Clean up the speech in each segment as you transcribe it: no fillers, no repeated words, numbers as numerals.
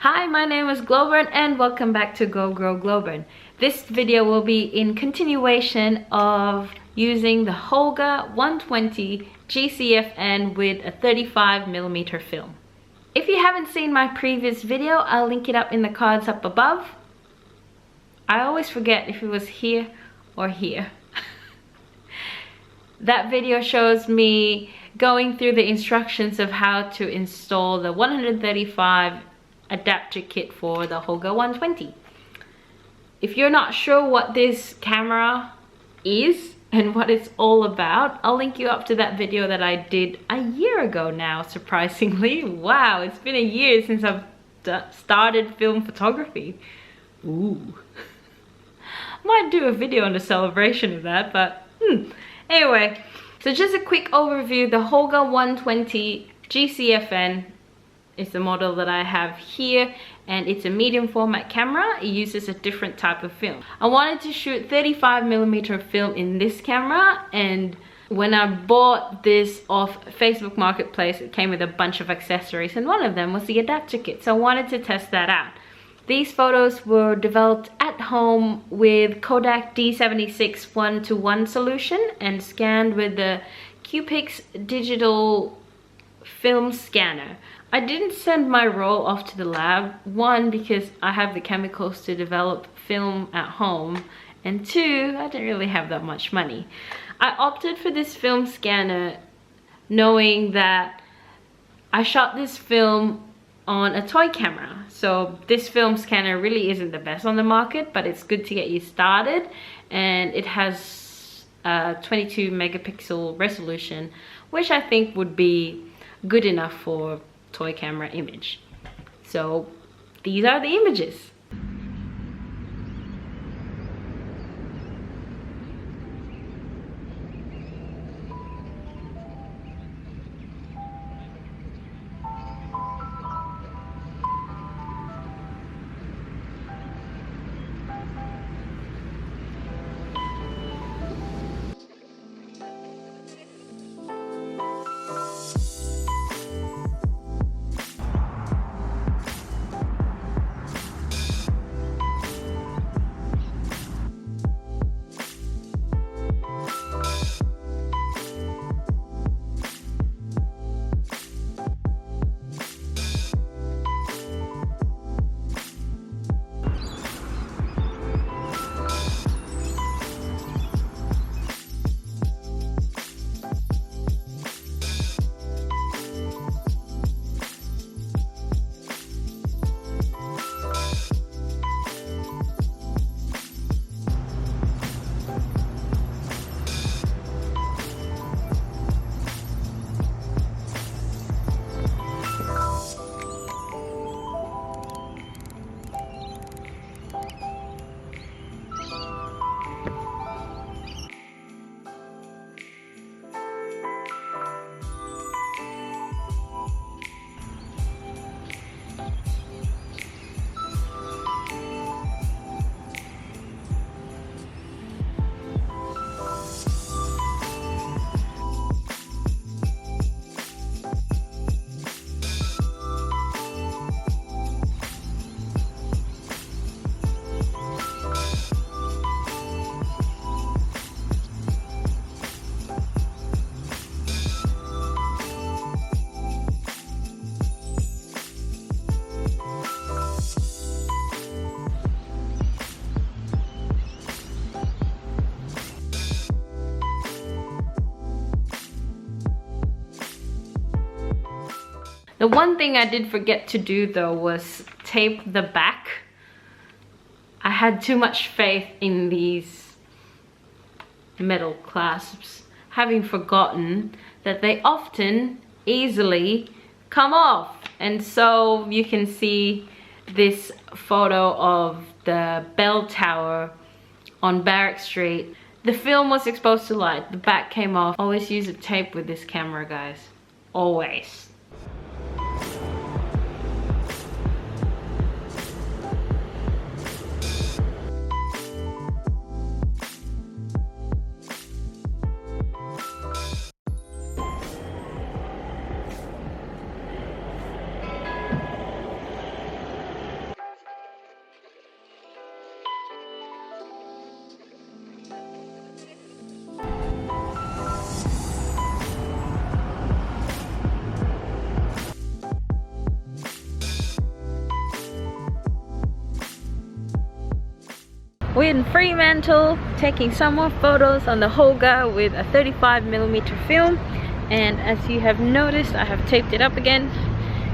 Hi, my name is Glowburn and welcome back to Go Grow Glowburn. This video will be in continuation of using the Holga 120 GCFN with a 35mm film. If you haven't seen my previous video, I'll link it up in the cards up above. I always forget if it was here or here. That video shows me going through the instructions of how to install the 135 adapter kit for the Holga 120. If you're not sure what this camera is and what it's all about, I'll link you up to that video that I did a year ago now, surprisingly. Wow, it's been a year since I've started film photography. Ooh. Might do a video on the celebration of that, but anyway, so just a quick overview. The Holga 120 GCFN is the model that I have here, and it's a medium format camera. It uses a different type of film. I wanted to shoot 35mm film in this camera, and when I bought this off Facebook Marketplace, it came with a bunch of accessories, and one of them was the adapter kit, so I wanted to test that out. These photos were developed at home with Kodak D76 1:1 solution and scanned with the Q-Pix digital film scanner. I didn't send my roll off to the lab, one, because I have the chemicals to develop film at home, and two, I didn't really have that much money. I opted for this film scanner knowing that I shot this film on a toy camera, so this film scanner really isn't the best on the market, but it's good to get you started, and it has a 22 megapixel resolution, which I think would be good enough for toy camera image. So these are the images. The one thing I did forget to do though was tape the back. I had too much faith in these metal clasps, having forgotten that they often easily come off. And so you can see this photo of the bell tower on Barrack Street. The film was exposed to light, the back came off. Always use a tape with this camera, guys. Always. We're in Fremantle taking some more photos on the Holga with a 35mm film, and as you have noticed, I have taped it up again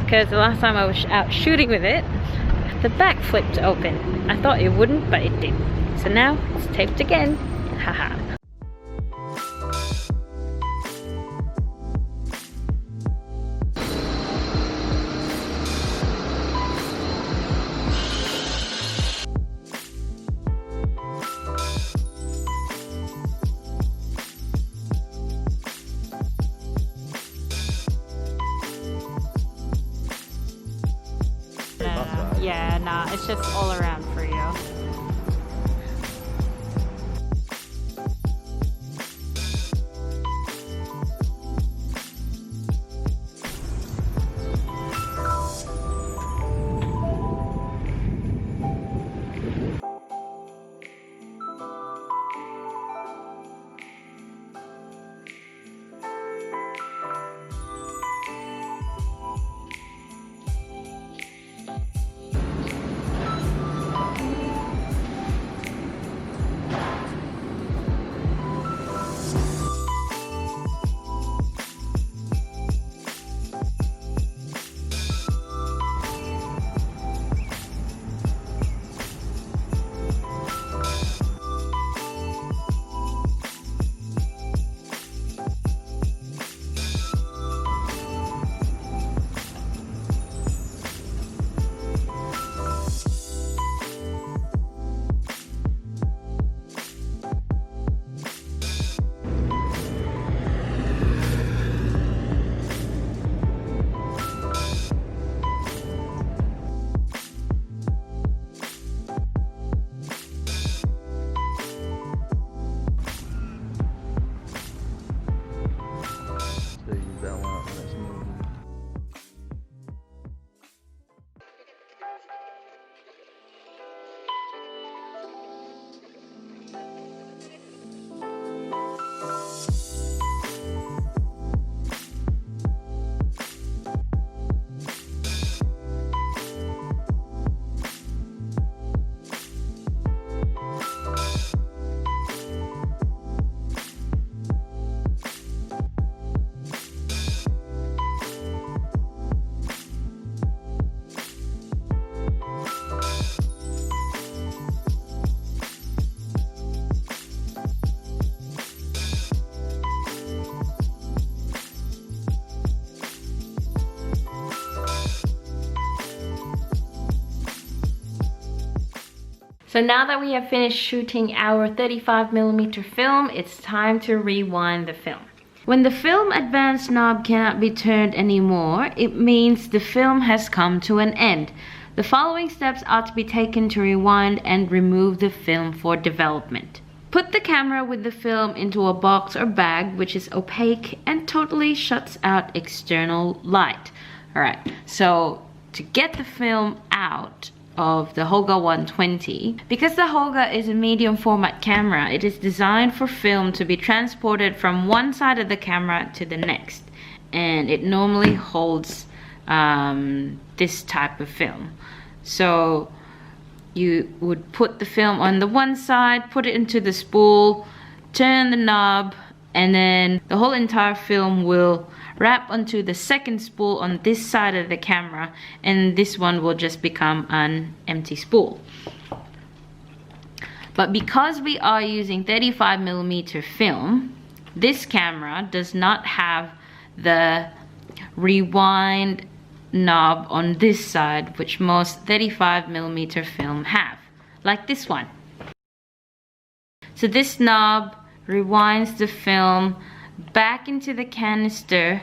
because the last time I was out shooting with it, the back flipped open. I thought it wouldn't, but it did. So now it's taped again. Haha. Yeah, nah, it's just all around for you. So now that we have finished shooting our 35mm film, it's time to rewind the film. When the film advance knob cannot be turned anymore, it means the film has come to an end. The following steps are to be taken to rewind and remove the film for development. Put the camera with the film into a box or bag which is opaque and totally shuts out external light. Alright, so to get the film out of the Holga 120, because the Holga is a medium format camera, it is designed for film to be transported from one side of the camera to the next, and it normally holds this type of film. So you would put the film on the one side, put it into the spool, turn the knob, and then the whole entire film will wrap onto the second spool on this side of the camera, and this one will just become an empty spool. But because we are using 35mm film, this camera does not have the rewind knob on this side, which most 35mm film have, like this one. So this knob rewinds the film back into the canister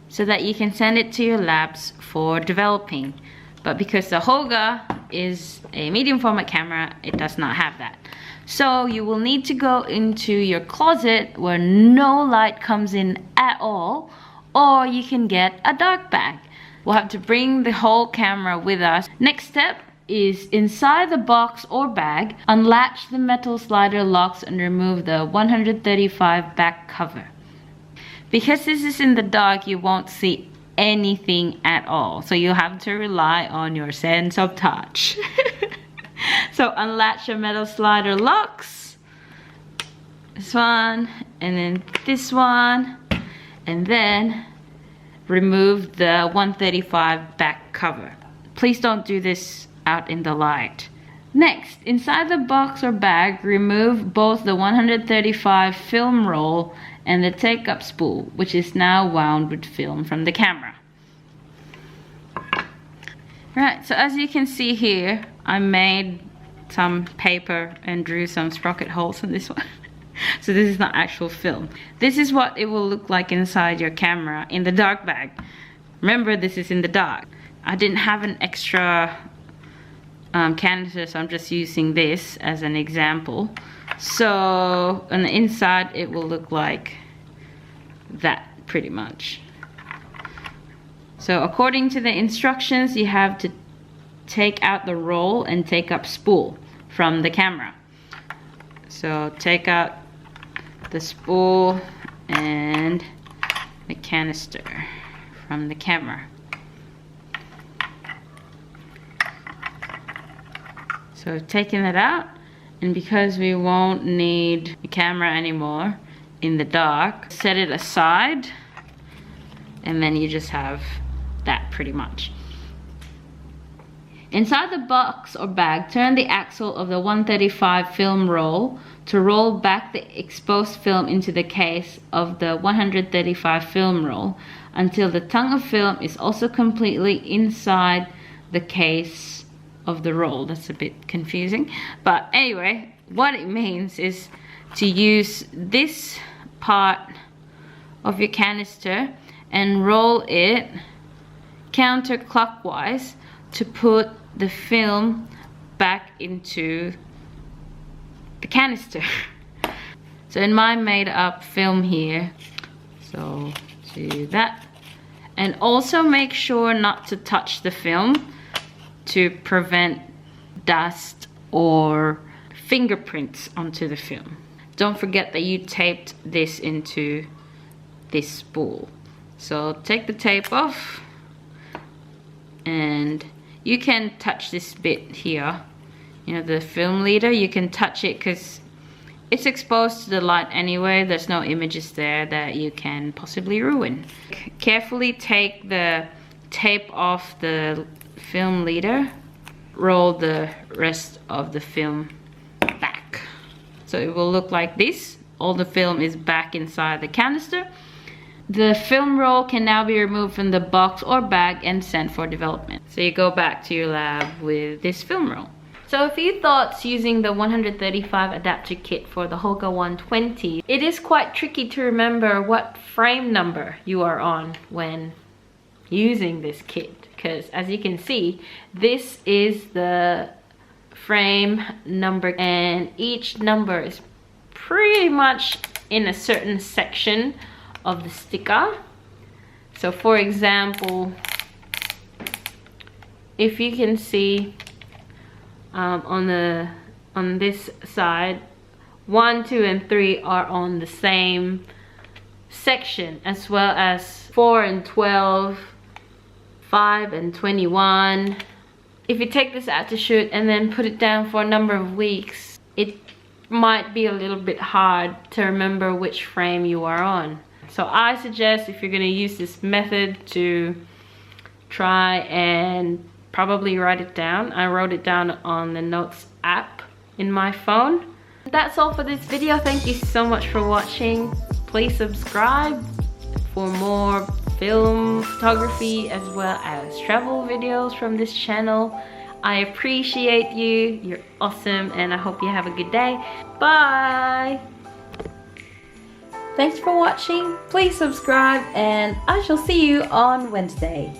so that you can send it to your labs for developing. But because the Holga is a medium format camera, it does not have that. So you will need to go into your closet where no light comes in at all, or you can get a dark bag. We'll have to bring the whole camera with us. Next step is inside the box or bag, unlatch the metal slider locks and remove the 135 back cover. Because this is in the dark, you won't see anything at all, so you'll have to rely on your sense of touch. So unlatch your metal slider locks. This one, and then this one, and then remove the 135 back cover. Please don't do this out in the light. Next, inside the box or bag, remove both the 135 film roll and the take-up spool, which is now wound with film from the camera. Right, so as you can see here, I made some paper and drew some sprocket holes in this one. So this is not actual film. This is what it will look like inside your camera in the dark bag. Remember, this is in the dark. I didn't have an extra canister, so I'm just using this as an example. So on the inside, it will look like that pretty much. So according to the instructions, you have to take out the roll and take up spool from the camera. So take out the spool and the canister from the camera. So I've taken it out, and because we won't need the camera anymore in the dark, set it aside, and then you just have that pretty much. Inside the box or bag, turn the axle of the 135 film roll to roll back the exposed film into the case of the 135 film roll until the tongue of film is also completely inside the case of the roll. That's a bit confusing, but anyway, what it means is to use this part of your canister and roll it counterclockwise to put the film back into the canister. So in my made up film here, so do that, and also make sure not to touch the film to prevent dust or fingerprints onto the film. Don't forget that you taped this into this spool. So take the tape off, and you can touch this bit here, you know, the film leader. You can touch it because it's exposed to the light anyway. There's no images there that you can possibly ruin. Carefully take the tape off the film leader. Roll the rest of the film back. So it will look like this. All the film is back inside the canister. The film roll can now be removed from the box or bag and sent for development. So you go back to your lab with this film roll. So a few thoughts using the 135 adapter kit for the Holga 120. It is quite tricky to remember what frame number you are on when using this kit, because as you can see, this is the frame number and each number is pretty much in a certain section of the sticker. So for example, if you can see on this side, 1, 2 and 3 are on the same section, as well as 4 and 12, 5 and 21. If you take this out to shoot and then put it down for a number of weeks, it might be a little bit hard to remember which frame you are on. So I suggest, if you're going to use this method, to try and probably write it down. I wrote it down on the Notes app in my phone. That's all for this video. Thank you so much for watching. Please subscribe for more film photography as well as travel videos from this channel. I appreciate you. You're awesome, and I hope you have a good day. Bye! Thanks for watching. Please subscribe, and I shall see you on Wednesday.